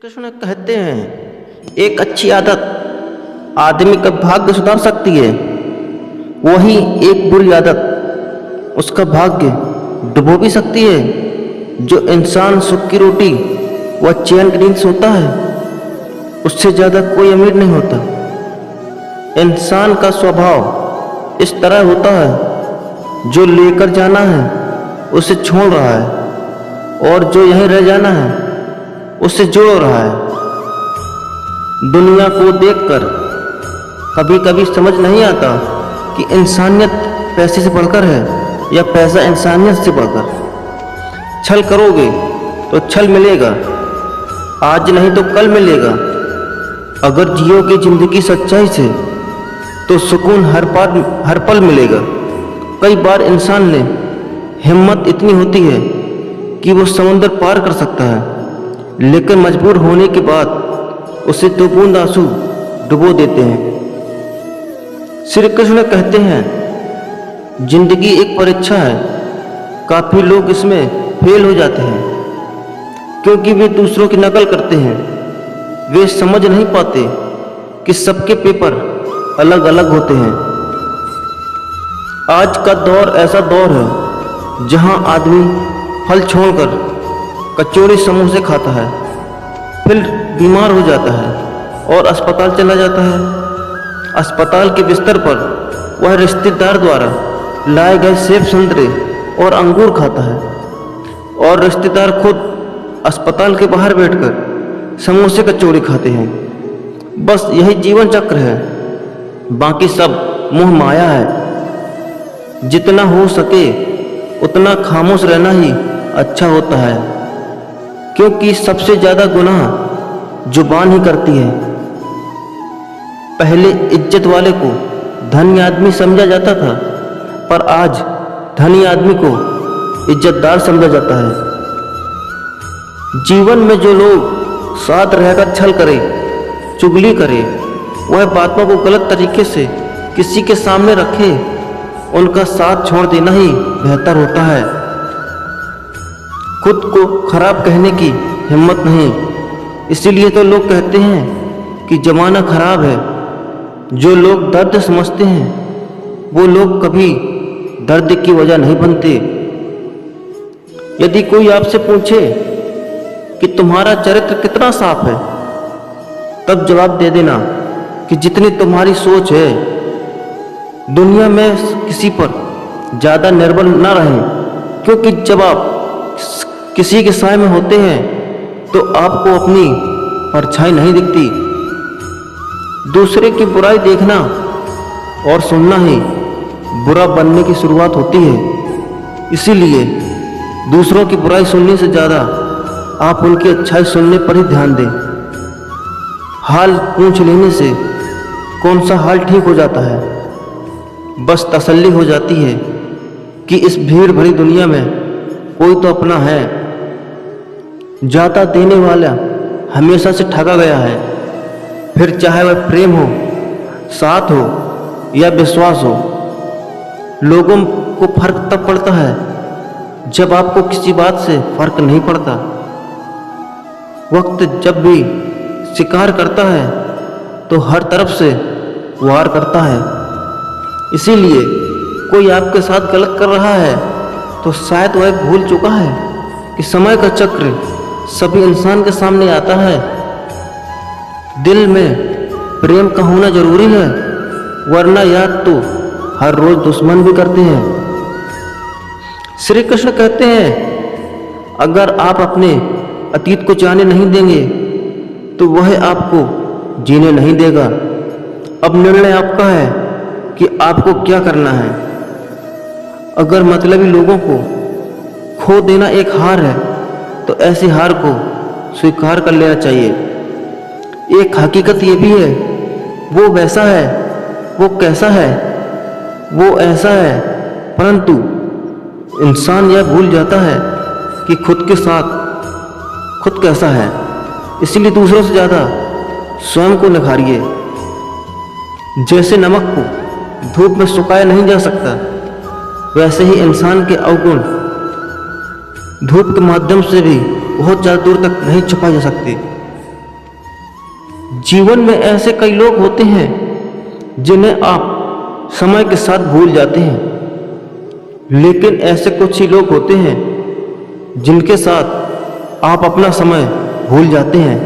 कृष्ण कहते हैं एक अच्छी आदत आदमी का भाग्य सुधार सकती है, वही एक बुरी आदत उसका भाग्य डुबो भी सकती है। जो इंसान सुख की रोटी व चैन की नींद सोता है उससे ज़्यादा कोई अमीर नहीं होता। इंसान का स्वभाव इस तरह होता है, जो लेकर जाना है उसे छोड़ रहा है और जो यहीं रह जाना है उससे जोड़ रहा है। दुनिया को देखकर कभी कभी समझ नहीं आता कि इंसानियत पैसे से बढ़कर है या पैसा इंसानियत से बढ़कर। छल करोगे तो छल मिलेगा, आज नहीं तो कल मिलेगा। अगर जियोगे जिंदगी सच्चाई से तो सुकून हर पल मिलेगा। कई बार इंसान ने हिम्मत इतनी होती है कि वो समुंदर पार कर सकता है, लेकिन मजबूर होने के बाद उसे दो बूंद आंसू डुबो देते हैं। श्री कृष्ण कहते हैं जिंदगी एक परीक्षा है। काफी लोग इसमें फेल हो जाते हैं क्योंकि वे दूसरों की नकल करते हैं। वे समझ नहीं पाते कि सबके पेपर अलग अलग होते हैं। आज का दौर ऐसा दौर है जहां आदमी फल छोड़कर कचौड़ी समोसे खाता है, फिर बीमार हो जाता है और अस्पताल चला जाता है। अस्पताल के बिस्तर पर वह रिश्तेदार द्वारा लाए गए सेब संतरे और अंगूर खाता है और रिश्तेदार खुद अस्पताल के बाहर बैठकर समोसे कचौड़ी खाते हैं। बस यही जीवन चक्र है, बाकी सब मोह माया है। जितना हो सके उतना खामोश रहना ही अच्छा होता है, क्योंकि सबसे ज्यादा गुनाह जुबान ही करती है। पहले इज्जत वाले को धनी आदमी समझा जाता था, पर आज धनी आदमी को इज्जतदार समझा जाता है। जीवन में जो लोग साथ रहकर छल करे, चुगली करे, वह बातों को गलत तरीके से किसी के सामने रखे, उनका साथ छोड़ देना ही बेहतर होता है। खुद को खराब कहने की हिम्मत नहीं, इसीलिए तो लोग कहते हैं कि जमाना खराब है। जो लोग दर्द समझते हैं वो लोग कभी दर्द की वजह नहीं बनते। यदि कोई आपसे पूछे कि तुम्हारा चरित्र कितना साफ है, तब जवाब दे देना कि जितनी तुम्हारी सोच है। दुनिया में किसी पर ज़्यादा निर्भर न रहें, क्योंकि जब आप किसी के साए में होते हैं तो आपको अपनी परछाई नहीं दिखती। दूसरे की बुराई देखना और सुनना ही बुरा बनने की शुरुआत होती है। इसीलिए दूसरों की बुराई सुनने से ज़्यादा आप उनकी अच्छाई सुनने पर ही ध्यान दें। हाल पूछ लेने से कौन सा हाल ठीक हो जाता है। बस तसल्ली हो जाती है कि इस भीड़ भरी दुनिया में कोई तो अपना है। जाता देने वाला हमेशा से ठगा गया है, फिर चाहे वह प्रेम हो, साथ हो या विश्वास हो। लोगों को फर्क तब पड़ता है जब आपको किसी बात से फर्क नहीं पड़ता। वक्त जब भी शिकार करता है तो हर तरफ से वार करता है। इसीलिए कोई आपके साथ गलत कर रहा है तो शायद वह भूल चुका है कि समय का चक्र सभी इंसान के सामने आता है। दिल में प्रेम का होना जरूरी है, वरना याद तो हर रोज दुश्मन भी करते हैं। श्री कृष्ण कहते हैं अगर आप अपने अतीत को जाने नहीं देंगे तो वह आपको जीने नहीं देगा। अब निर्णय आपका है कि आपको क्या करना है। अगर मतलबी लोगों को खो देना एक हार है तो ऐसी हार को स्वीकार कर लेना चाहिए। एक हकीकत ये भी है, वो वैसा है, वो कैसा है, वो ऐसा है, परंतु इंसान यह भूल जाता है कि खुद के साथ खुद कैसा है। इसलिए दूसरों से ज़्यादा स्वयं को निखारिए। जैसे नमक को धूप में सुखाया नहीं जा सकता, वैसे ही इंसान के अवगुण धूप के माध्यम से भी बहुत ज़्यादा दूर तक नहीं छुपाए जा सकते। जीवन में ऐसे कई लोग होते हैं जिन्हें आप समय के साथ भूल जाते हैं, लेकिन ऐसे कुछ ही लोग होते हैं जिनके साथ आप अपना समय भूल जाते हैं।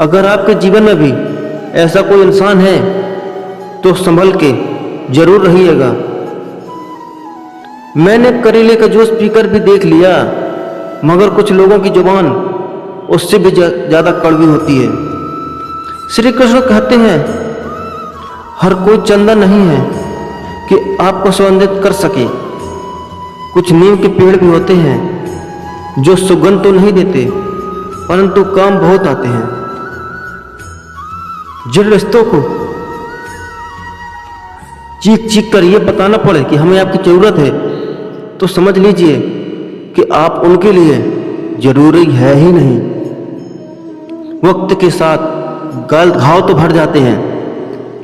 अगर आपके जीवन में भी ऐसा कोई इंसान है तो संभल के जरूर रहिएगा। मैंने करेले का जूस पीकर भी देख लिया, मगर कुछ लोगों की जुबान उससे भी ज़्यादा कड़वी होती है। श्री कृष्ण कहते हैं, हर कोई चंदन नहीं है कि आपको सुगंधित कर सके। कुछ नीम के पेड़ भी होते हैं जो सुगंध तो नहीं देते, परंतु काम बहुत आते हैं। जिन रिश्तों को चीख चीख कर ये बताना पड़े कि हमें आपकी जरूरत है, तो समझ लीजिए कि आप उनके लिए जरूरी है ही नहीं। वक्त के साथ घाव तो भर जाते हैं,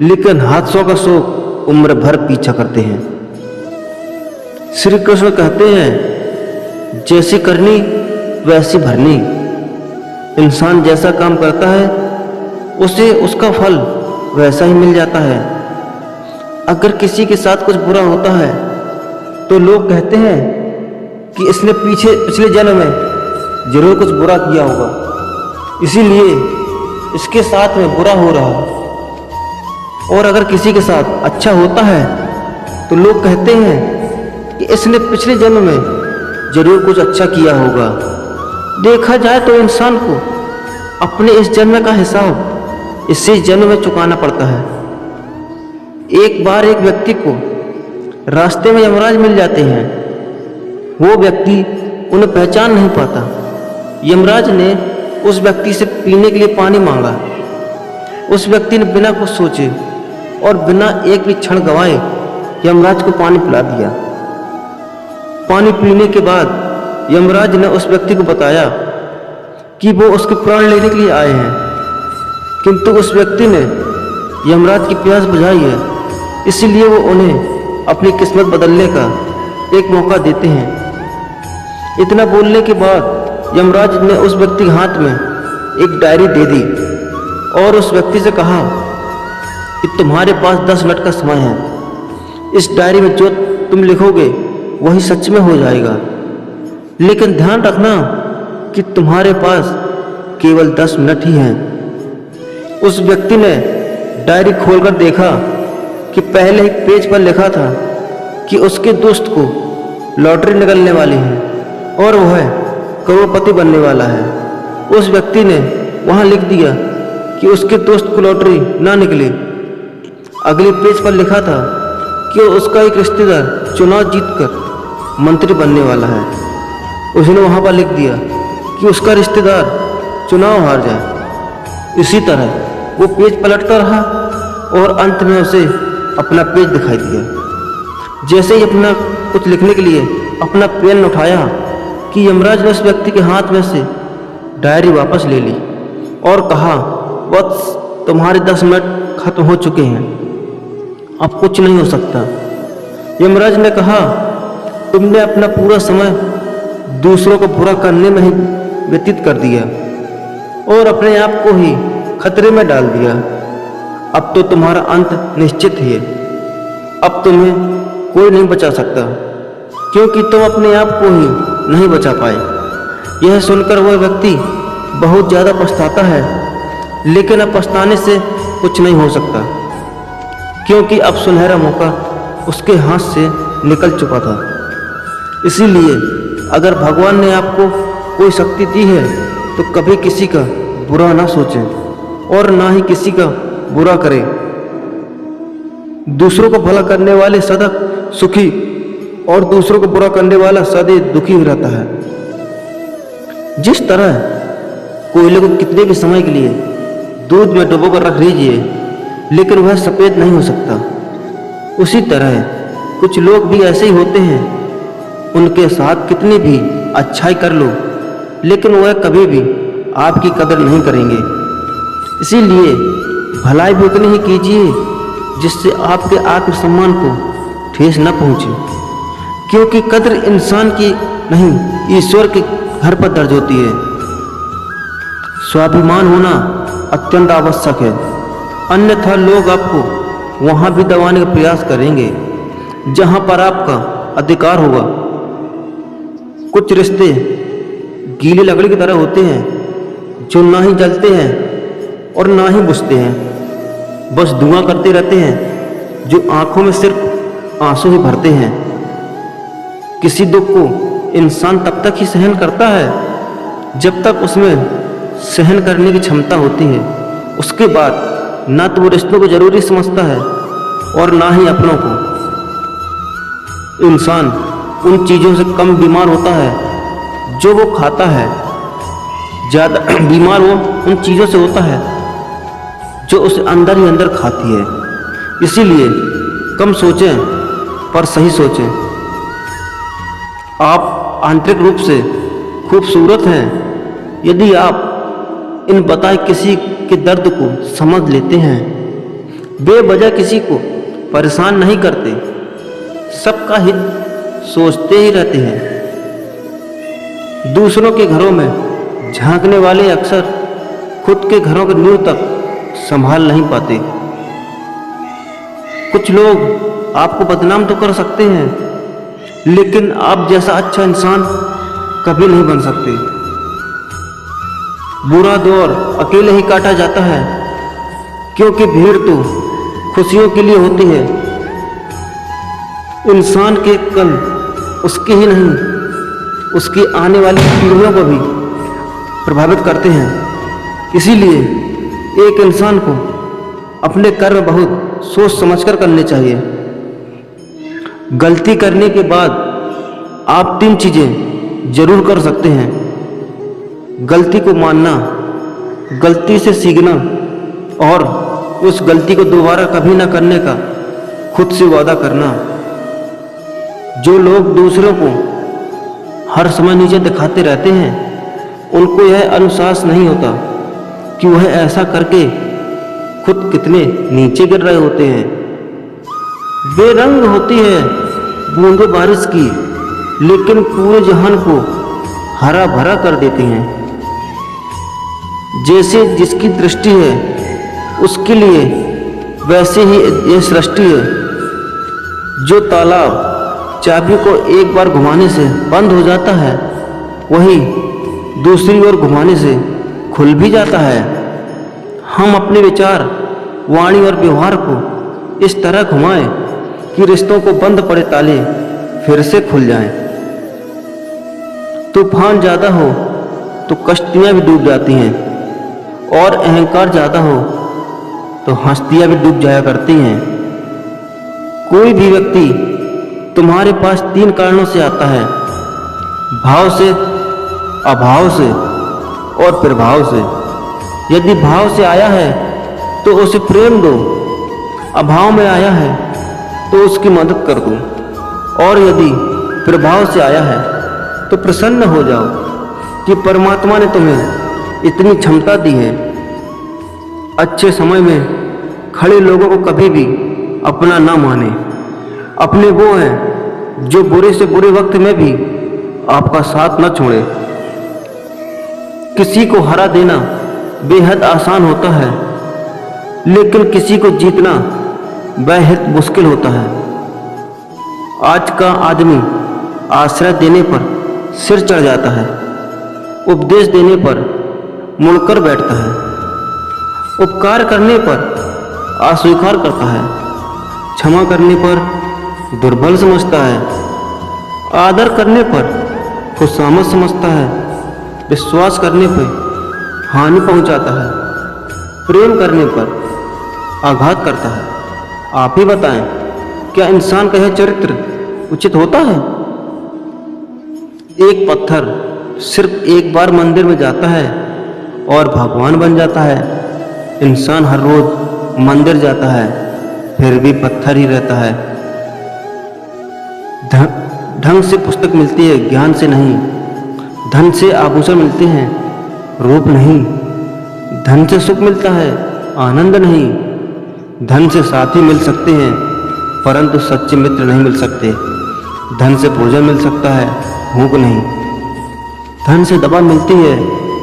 लेकिन हादसों का शोक उम्र भर पीछा करते हैं। श्री कृष्ण कहते हैं, जैसी करनी वैसी भरनी। इंसान जैसा काम करता है उसे उसका फल वैसा ही मिल जाता है। अगर किसी के साथ कुछ बुरा होता है तो लोग कहते हैं कि इसने पिछले जन्म में जरूर कुछ बुरा किया होगा, इसीलिए इसके साथ में बुरा हो रहा। और अगर किसी के साथ अच्छा होता है तो लोग कहते हैं कि इसने पिछले जन्म में जरूर कुछ अच्छा किया होगा। देखा जाए तो इंसान को अपने इस जन्म का हिसाब इसी जन्म में चुकाना पड़ता है। एक बार एक व्यक्ति को रास्ते में यमराज मिल जाते हैं। वो व्यक्ति उन्हें पहचान नहीं पाता। यमराज ने उस व्यक्ति से पीने के लिए पानी मांगा। उस व्यक्ति ने बिना कुछ सोचे और बिना एक भी क्षण गंवाए यमराज को पानी पिला दिया। पानी पीने के बाद यमराज ने उस व्यक्ति को बताया कि वो उसके प्राण लेने के लिए आए हैं, किंतु उस व्यक्ति ने यमराज की प्यास बुझाई है, इसलिए वो उन्हें अपनी किस्मत बदलने का एक मौका देते हैं। इतना बोलने के बाद यमराज ने उस व्यक्ति के हाथ में एक डायरी दे दी और उस व्यक्ति से कहा कि तुम्हारे पास 10 मिनट का समय है। इस डायरी में जो तुम लिखोगे वही सच में हो जाएगा, लेकिन ध्यान रखना कि तुम्हारे पास केवल 10 मिनट ही हैं। उस व्यक्ति ने डायरी खोलकर देखा कि पहले ही पेज पर लिखा था कि उसके दोस्त को लॉटरी निकलने वाली है और वह करोड़पति बनने वाला है। उस व्यक्ति ने वहां लिख दिया कि उसके दोस्त को लॉटरी ना निकले। अगले पेज पर लिखा था कि उसका एक रिश्तेदार चुनाव जीतकर मंत्री बनने वाला है। उसने वहां पर लिख दिया कि उसका रिश्तेदार चुनाव हार जाए। इसी तरह वो पेज पलटता रहा और अंत में उसे अपना पेज दिखाई दिया। जैसे ही अपना कुछ लिखने के लिए अपना पेन उठाया कि यमराज ने उस व्यक्ति के हाथ में से डायरी वापस ले ली और कहा, बस तुम्हारे 10 मिनट खत्म हो चुके हैं, अब कुछ नहीं हो सकता। यमराज ने कहा, तुमने अपना पूरा समय दूसरों को बुरा करने में ही व्यतीत कर दिया और अपने आप को ही खतरे में डाल दिया। अब तो तुम्हारा अंत निश्चित है। अब तुम्हें कोई नहीं बचा सकता, क्योंकि तुम अपने आप को ही नहीं बचा पाए। यह सुनकर वह व्यक्ति बहुत ज़्यादा पछताता है, लेकिन अब पछताने से कुछ नहीं हो सकता, क्योंकि अब सुनहरा मौका उसके हाथ से निकल चुका था। इसीलिए अगर भगवान ने आपको कोई शक्ति दी है तो कभी किसी का बुरा ना सोचें और ना ही किसी का बुरा करें। दूसरों को भला करने वाले सदा सुखी और दूसरों को बुरा करने वाला सदैव दुखी हो रहता है। जिस तरह कोयले को कितने भी समय के लिए दूध में डुबोकर रख लीजिए, लेकिन वह सफ़ेद नहीं हो सकता, उसी तरह कुछ लोग भी ऐसे ही होते हैं। उनके साथ कितनी भी अच्छाई कर लो, लेकिन वह कभी भी आपकी कदर नहीं करेंगे। इसीलिए भलाई भी उतनी ही कीजिए जिससे आपके आत्मसम्मान को ठेस न पहुंचे, क्योंकि कद्र इंसान की नहीं ईश्वर के घर पर दर्ज होती है। स्वाभिमान होना अत्यंत आवश्यक है, अन्यथा लोग आपको वहाँ भी दबाने का प्रयास करेंगे जहाँ पर आपका अधिकार होगा। कुछ रिश्ते गीली लकड़ी की तरह होते हैं जो ना ही जलते हैं और ना ही बुझते हैं, बस धुआं करते रहते हैं, जो आंखों में सिर्फ आंसू ही भरते हैं। किसी दुख को इंसान तब तक ही सहन करता है जब तक उसमें सहन करने की क्षमता होती है। उसके बाद ना तो वो रिश्तों को जरूरी समझता है और ना ही अपनों को। इंसान उन चीज़ों से कम बीमार होता है जो वो खाता है, ज़्यादा बीमार वो उन चीज़ों से होता है जो उसे अंदर ही अंदर खाती है। इसीलिए कम सोचें पर सही सोचें। आप आंतरिक रूप से खूबसूरत हैं यदि आप इन बताए किसी के दर्द को समझ लेते हैं, बेवजह किसी को परेशान नहीं करते, सबका हित सोचते ही रहते हैं। दूसरों के घरों में झांकने वाले अक्सर खुद के घरों की नींव तक संभाल नहीं पाते। कुछ लोग आपको बदनाम तो कर सकते हैं, लेकिन आप जैसा अच्छा इंसान कभी नहीं बन सकते। बुरा दौर अकेले ही काटा जाता है, क्योंकि भीड़ तो खुशियों के लिए होती है। इंसान के कल उसकी ही नहीं, उसकी आने वाली पीढ़ियों को भी प्रभावित करते हैं। इसीलिए एक इंसान को अपने कर्म बहुत सोच समझकर करने चाहिए। गलती करने के बाद आप 3 चीज़ें जरूर कर सकते हैं: गलती को मानना, गलती से सीखना और उस गलती को दोबारा कभी ना करने का खुद से वादा करना। जो लोग दूसरों को हर समय नीचे दिखाते रहते हैं, उनको यह अनुसास नहीं होता कि वह ऐसा करके खुद कितने नीचे गिर रहे होते हैं। बेरंग होती है बूंदें बारिश की, लेकिन पूरे जहान को हरा भरा कर देती हैं। जैसे जिसकी दृष्टि है उसके लिए वैसे ही यह सृष्टि है। जो तालाब चाबी को एक बार घुमाने से बंद हो जाता है, वही दूसरी ओर घुमाने से खुल भी जाता है। हम अपने विचार, वाणी और व्यवहार को इस तरह घुमाएं कि रिश्तों को बंद पड़े ताले फिर से खुल जाएं। तूफान ज़्यादा हो तो कश्तियाँ भी डूब जाती हैं, और अहंकार ज़्यादा हो तो हस्तियाँ भी डूब जाया करती हैं। कोई भी व्यक्ति तुम्हारे पास 3 कारणों से आता है: भाव से, अभाव से और प्रभाव से। यदि भाव से आया है तो उसे प्रेम दो, अभाव में आया है तो उसकी मदद कर दो, और यदि प्रभाव से आया है तो प्रसन्न हो जाओ कि परमात्मा ने तुम्हें इतनी क्षमता दी है। अच्छे समय में खड़े लोगों को कभी भी अपना ना माने। अपने वो हैं जो बुरे से बुरे वक्त में भी आपका साथ न छोड़े। किसी को हरा देना बेहद आसान होता है, लेकिन किसी को जीतना बेहद मुश्किल होता है। आज का आदमी आश्रय देने पर सिर चढ़ जाता है, उपदेश देने पर मुड़कर बैठता है, उपकार करने पर अस्वीकार करता है, क्षमा करने पर दुर्बल समझता है, आदर करने पर खुशामद समझता है, विश्वास करने पर हानि पहुंचाता है, प्रेम करने पर आघात करता है। आप ही बताएं, क्या इंसान का यह चरित्र उचित होता है? एक पत्थर सिर्फ एक बार मंदिर में जाता है और भगवान बन जाता है। इंसान हर रोज मंदिर जाता है, फिर भी पत्थर ही रहता है। ढंग से पुस्तक मिलती है, ज्ञान से नहीं। धन से आभूषण मिलते हैं, रूप नहीं। धन से सुख मिलता है, आनंद नहीं। धन से साथी मिल सकते हैं, परंतु सच्चे मित्र नहीं मिल सकते। धन से भोजन मिल सकता है, भूख नहीं। धन से दवा मिलती है,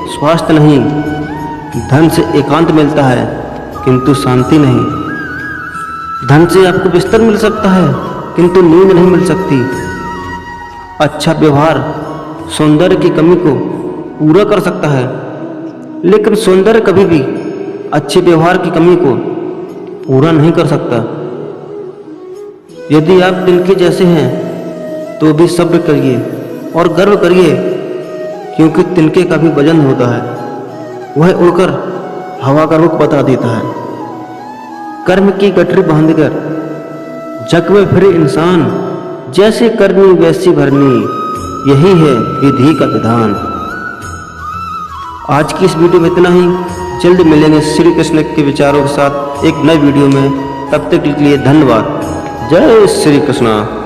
स्वास्थ्य नहीं। धन से एकांत मिलता है किंतु शांति नहीं। धन से आपको बिस्तर मिल सकता है किंतु नींद नहीं मिल सकती। अच्छा व्यवहार सौंदर्य की कमी को पूरा कर सकता है, लेकिन सौंदर्य कभी भी अच्छे व्यवहार की कमी को पूरा नहीं कर सकता। यदि आप तिनके जैसे हैं तो भी सब्र करिए और गर्व करिए, क्योंकि तिनके का भी वजन होता है। वह उड़कर हवा का रुख बता देता है। कर्म की गठरी बांधकर जग में फिरे इंसान, जैसे करनी वैसी भरनी, यही है विधि का विधान। आज की इस वीडियो में इतना ही। जल्द मिलेंगे श्री कृष्ण के विचारों के साथ एक नए वीडियो में। तब तक के लिए धन्यवाद। जय श्री कृष्णा।